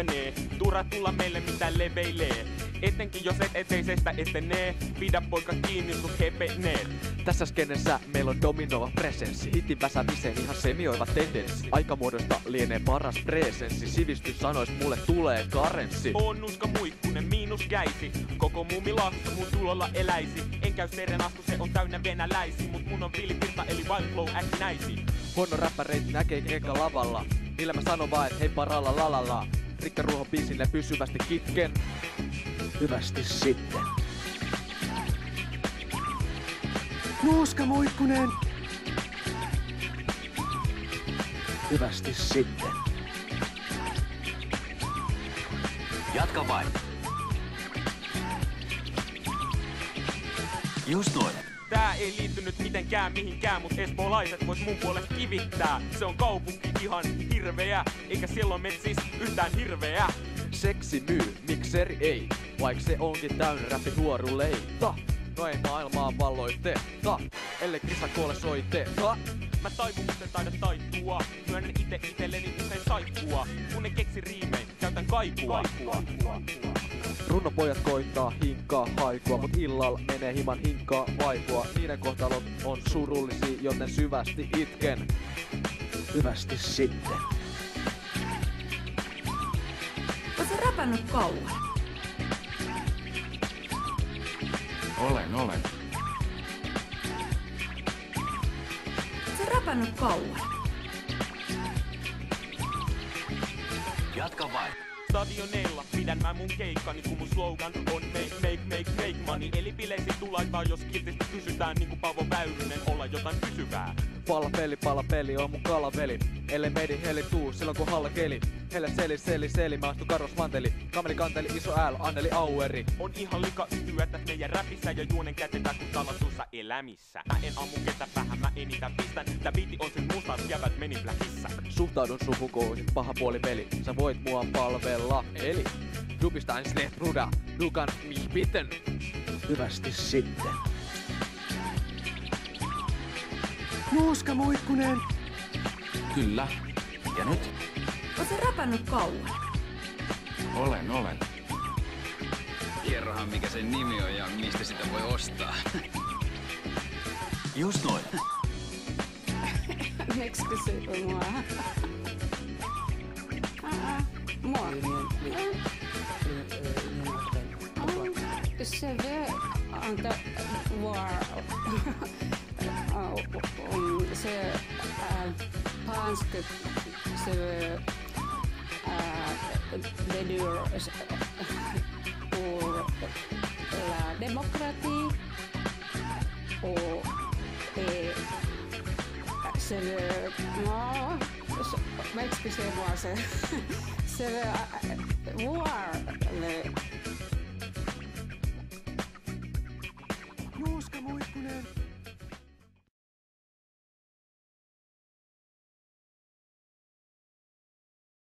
menee. Turha tulla meille mitä leveilee. Etenkin jos et eteisestä etenee, pidä poika kiinni sun hepeneet. Tässä skenessä meillä on dominoiva presenssi. Hitin väsämiseen ihan semioiva tendenssi. Aikamuodosta lienee paras presenssi. Sivistys sanois mulle tulee karenssi. On nuska muikkunen miinus jäisi. Koko muumilassa mun tulolla eläisi. En käy serenastu, se on täynnä venäläisi. Mut mun on pilipilta eli wild flow äkkinäisi. Huono räppäreitä näkee eka lavalla. Niillä mä sanon vaan et hei paralla lalala. Rikka Ruohon biisille pysyvästi kitken. Hyvästi sitten. Nuuska muikkunen. Hyvästi sitten. Jatka vain. Just noin. Tää ei liittynyt mitenkään mihinkään, mut espoolaiset vois mun puolesta kivittää. Se on kaupunki ihan hirveä, eikä silloin metsis yhtään hirveä. Seksi myy, mikseri ei, vaik se onkin täynnä räppi huoruleita. No ei maailmaa valloiteta, ellei Krista Koole soiteta. Mä taipun, muuten taida taittua. Myönnän itselleni usein saippua. Kun en keksi riimei, käytän kaikua. Runnopojat koittaa hinkkaa haikua, mut illalla menee himan hinkkaa vaipua. Niiden kohtalot on surullisia, joten syvästi itken. Hyvästi sitten. Oot sä räpännyt kauan? Olen. Oot sä räpännyt kauan? Jatka vain. Stadioneilla pidän mä mun keikkani, kun mun slogan on make money. Eli bileisiin tulaitaan, jos kiltisti kysytään, niinku Paavo Väyrynen, olla jotain pysyvää. Palapeli on mun kalaveli. Ellei meidi heli tuu silloin kun halla keli. Helle seli, mä astun Carlos Manteli. Kameli kanteli, iso L, Anneli Aueri. On ihan lika yhtyä meidän räpissä ja juonen kätetä kun salatussa elämissä. Mä en ammu ketä vähän, mä enitä pistän. Tää biitti on sit mustat jävät meni bläkissä. Suhtaudun sukukoihin, paha puoli peli. Sä voit mua palvella, eli du bist ein schlecht Bruder, du kannst mich bitten. Hyvästi sitten. Nuuska muikkunen. Kyllä. Ja nyt? Oot sä räpännyt kauan? Olen. Kerrohan mikä sen nimi on ja mistä sitä voi ostaa. Just noin. Miksi kysyt mua? Moi. Je veux entrevoir ce pense que ce veut pour la démocratie et se veut moi excusez-moi se veut